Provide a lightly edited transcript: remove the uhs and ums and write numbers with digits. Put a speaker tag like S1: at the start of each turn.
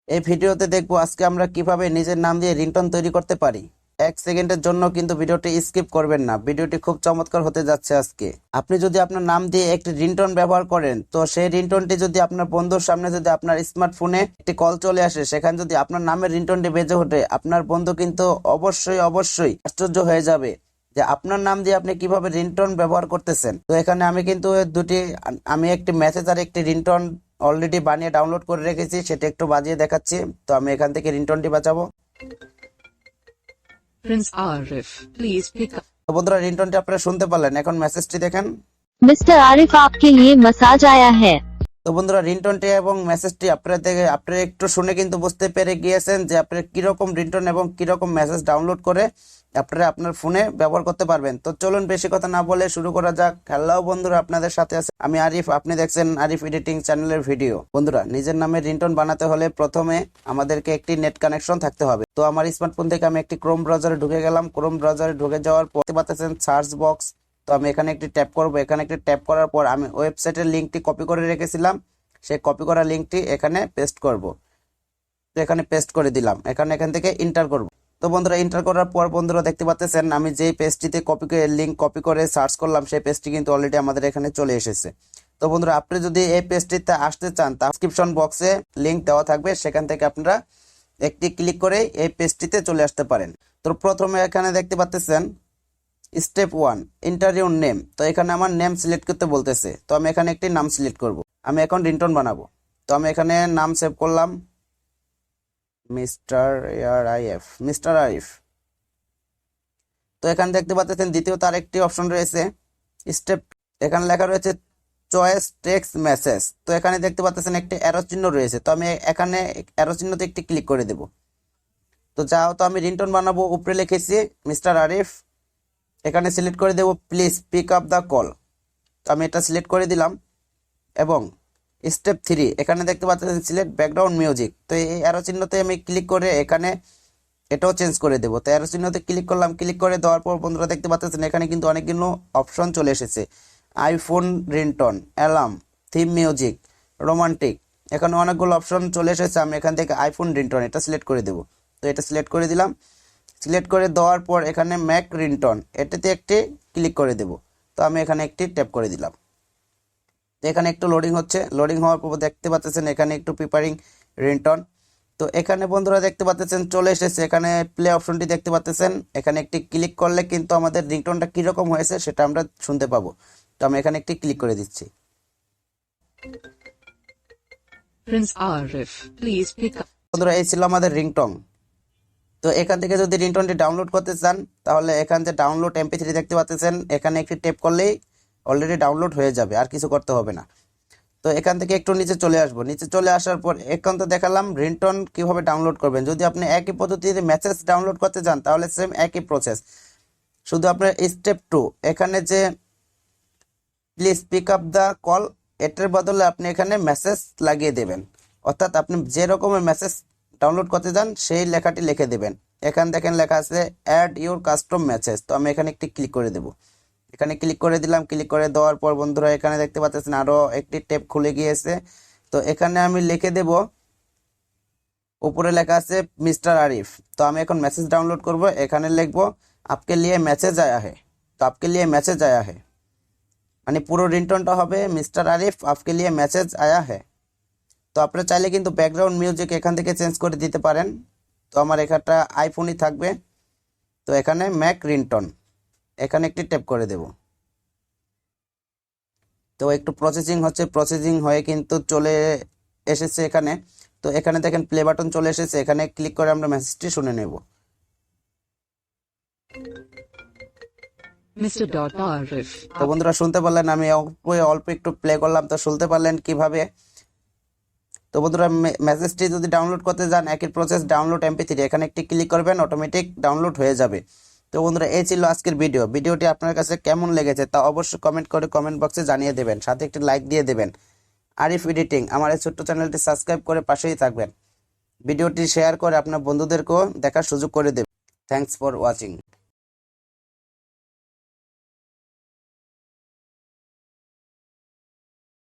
S1: এই ভিডিওতে দেখবো আজকে আমরা কিভাবে নিজের নাম দিয়ে রিংটোন তৈরি করতে পারি। 1 সেকেন্ডের জন্য কিন্তু ভিডিওটি স্কিপ করবেন না, ভিডিওটি খুব চমৎকার হতে যাচ্ছে আজকে। আপনি যদি আপনার নাম দিয়ে একটি রিংটোন ব্যবহার করেন, তো সেই রিংটোনটি যদি আপনার বন্ধুর সামনে যদি আপনার স্মার্টফোনে একটি কল চলে আসে, সেখানে যদি আপনার নামের রিংটোনটি বেজে ওঠে, আপনার বন্ধু কিন্তু অবশ্যই আশ্চর্য হয়ে যাবে যে আপনার নাম দিয়ে আপনি কিভাবে রিংটোন ব্যবহার করতেছেন। তো এখানে আমি কিন্তু আমি একটি মেসেজ আর একটি রিংটোন অলরেডি বানিয়ে ডাউনলোড করে রেখেছি, সেটা একটু বাজিয়ে দেখাচ্ছি। তো আমি এখান থেকে রিংটোনটি বাজাবো।
S2: Prince Arif, please pick up.
S1: তো বন্ধুরা, রিংটোনটি আপনারা শুনতে পারলেন। এখন মেসেজটি দেখেন।
S3: मिस्टर आरिफ आपके लिए मसाज आया है।
S1: তো বন্ধুরা, রিংটোনটি এবং মেসেজটি আপনারা একটু শুনে কিন্তু বুঝতে পেরে গিয়েছেন যে আপনারা কিরকম রিংটোন এবং কিরকম মেসেজ ডাউনলোড করে আপনারা আপনার ফোনে ব্যবহার করতে পারবেন। তো চলুন বেশি কথা না বলে শুরু করা যাক। হ্যালো বন্ধুরা, আপনাদের সাথে আছে আমি আরিফ, আপনি দেখছেন আরিফ এডিটিং চ্যানেলের ভিডিও। বন্ধুরা, নিজের নামে রিংটোন বানাতে হলে প্রথমে আমাদেরকে একটি নেট কানেকশন থাকতে হবে। তো আমার স্মার্টফোন থেকে আমি একটি ক্রোম ব্রাউজারে ঢুকে গেলাম। ক্রোম ব্রাউজারে ঢুকে যাওয়ার পর দেখতে পাচ্ছেন সার্চ বক্স। তো আমি এখানে একটি ট্যাপ করব। এখানে একটি ট্যাপ করার পর আমি ওয়েবসাইটের লিঙ্কটি কপি করে রেখেছিলাম, সেই কপি করা লিঙ্কটি এখানে পেস্ট করব। তো এখানে পেস্ট করে দিলাম। এখান থেকে এন্টার করব। তো বন্ধুরা, এন্টার করার পর বন্ধুরা দেখতে পাচ্ছেন আমি যেই পেজটিতে লিঙ্ক কপি করে সার্চ করলাম, সেই পেজটি কিন্তু অলরেডি আমাদের এখানে চলে এসেছে। তো বন্ধুরা, আপনি যদি এই পেজটিতে আসতে চান, তা ডেসক্রিপশন বক্সে লিঙ্ক দেওয়া থাকবে, সেখান থেকে আপনারা একটি ক্লিক করে এই পেজটিতে চলে আসতে পারেন। তো প্রথমে এখানে দেখতে পাচ্ছেন স্টেপ 1 এন্টার ইউর নেম। তো এখানে আমার নেম সিলেক্ট করতে বলতেছে। তো আমি এখানে একটি নাম সিলেক্ট করব। আমি এখন রিংটোন বানাবো। তো আমি এখানে নাম সেভ করলাম মিস্টার আরিফ। তো এখানে দেখতে পাচ্ছেন দ্বিতীয়ত আরেকটি অপশন রয়েছে স্টেপ, এখানে লেখা রয়েছে চয়েস টেক্সট মেসেজ। তো এখানে দেখতে পাচ্ছেন একটি অ্যারো চিহ্ন রয়েছে। তো আমি এখানে অ্যারো চিহ্নতে একটি ক্লিক করে দেব। তো তো আমি রিংটোন বানাবো, উপরে লিখেছি মিস্টার আরিফ। এখানে সিলেক্ট করে দেব please pick up the call. তো আমি এটা সিলেক্ট করে দিলাম। এবং স্টেপ 3 এখানে দেখতে পাচ্ছেন সিলেক্ট ব্যাকগ্রাউন্ড মিউজিক। তো এই অ্যারো চিহ্নতে আমি ক্লিক করে এখানে এটাও চেঞ্জ করে দেব। তো অ্যারো চিহ্নতে ক্লিক করলাম। ক্লিক করে দেওয়ার পর বন্ধুরা দেখতে পাচ্ছেন এখানে কিন্তু অনেকগুলো অপশন চলে এসেছে। IPhone ringtone, alarm, theme music, romantic, এখানে অনেকগুলো অপশন চলে এসেছে। আমি এখান থেকে আইফোন রিংটোন এটা সিলেক্ট করে দেব। তো এটা সিলেক্ট করে দিলাম। সিলেক্ট করে দেওয়ার পর এখানে ম্যাক রিংটোন এটাতে একটি ক্লিক করে দেব। তো আমি এখানে একটি ট্যাপ করে দিলাম। এখানে একটু লোডিং হচ্ছে। লোডিং হওয়ার পর দেখতে পাচ্ছেন এখানে একটু প্রিপারিং রিংটোন। তো এখানে বন্ধুরা দেখতে পাচ্ছেন চলে এসেছে। এখানে প্লে অপশনটি দেখতে পাচ্ছেন। এখানে একটি ক্লিক করলে কিন্তু আমাদের রিংটোনটা কিরকম হয়েছে সেটা আমরা শুনতে পাবো। তো আমি এখানে একটি ক্লিক করে দিচ্ছি।
S2: Prince Arif, please pick up.
S1: বন্ধুরা, এই ছিল আমাদের রিংটোন। তো এখান থেকে যদি রিংটোনটি ডাউনলোড করতে চান, তাহলে এখান থেকে ডাউনলোড MP3 দেখতে পাচ্ছেন, এখানে একটি ট্যাপ করলেই অলরেডি ডাউনলোড হয়ে যাবে, আর কিছু করতে হবে না। তো এখান থেকে একটু নিচে চলে আসবো। নিচে চলে আসার পর এখন তো দেখালাম রিংটোন কিভাবে ডাউনলোড করবেন। যদি আপনি একই পদ্ধতিতে মেসেজ ডাউনলোড করতে চান, তাহলে সেম একই প্রসেস, শুধু আপনার স্টেপ 2 এখানে যে please pick up the call, এটার বদলে আপনি এখানে মেসেজ লাগিয়ে দেবেন। অর্থাৎ আপনি যে রকমের মেসেজ ডাউনলোড করতে চান সেই লেখাটি লিখে দেবেন। এখানে দেখেন লেখা আছে অ্যাড ইউর কাস্টম মেসেজ। তো আমি এখানে একটি ক্লিক করে দেব। এখানে ক্লিক করে দিলাম। ক্লিক করে দেওয়ার পর বন্ধুরা এখানে দেখতে পাচ্ছেন আরো একটি ট্যাব খুলে গিয়েছে। তো এখানে আমি লিখে দেব, উপরে লেখা আছে মিস্টার আরিফ। তো আমি এখন মেসেজ ডাউনলোড করব। এখানে লিখবো আপকে লিয়ে মেসেজ আয়া হে। তো আপকে লিয়ে মেসেজ আয়া হে মানে পুরো রিংটোনটা হবে মিস্টার আরিফ আপকে লিয়ে মেসেজ আয়া হে। তো আপনারা চাইলে কিন্তু ব্যাকগ্রাউন্ড মিউজিক এখান থেকে চেঞ্জ করে দিতে পারেন। তো আমার এখানটা আইফোনই থাকবে। তো এখানে ম্যাক রিংটোন এখানে একটি ট্যাপ করে দেব। তো একটু প্রসেসিং হচ্ছে, প্রসেসিং হয়ে কিন্তু চলে এসেছে এখানে। তো এখানে দেখেন প্লে বাটন চলে এসেছে। এখানে ক্লিক করে আমরা মেসেজটি শুনে নেব।
S2: Mr. Arif.
S1: তো বন্ধুরা শুনতে পারলেন, আমি অল্প একটু প্লে করলাম। তো শুনতে পারলেন কিভাবে। তো বন্ধুরা, মেসেজটি যদি ডাউনলোড করতে যান একই প্রসেস, ডাউনলোড MP3 এখানে একটি ক্লিক করবেন, অটোমেটিক ডাউনলোড হয়ে যাবে। তো বন্ধুরা, এই ছিল আজকের ভিডিওটি আপনার কাছে কেমন লেগেছে তা অবশ্যই কমেন্ট করে কমেন্ট বক্সে জানিয়ে দেবেন, সাথে একটি লাইক দিয়ে দেবেন। আরিফ এডিটিং আমার এই ছোট্ট চ্যানেলটি সাবস্ক্রাইব করে পাশেই থাকবেন। ভিডিওটি শেয়ার করে আপনার বন্ধুদেরকেও দেখার সুযোগ করে দেবেন। Thanks for watching.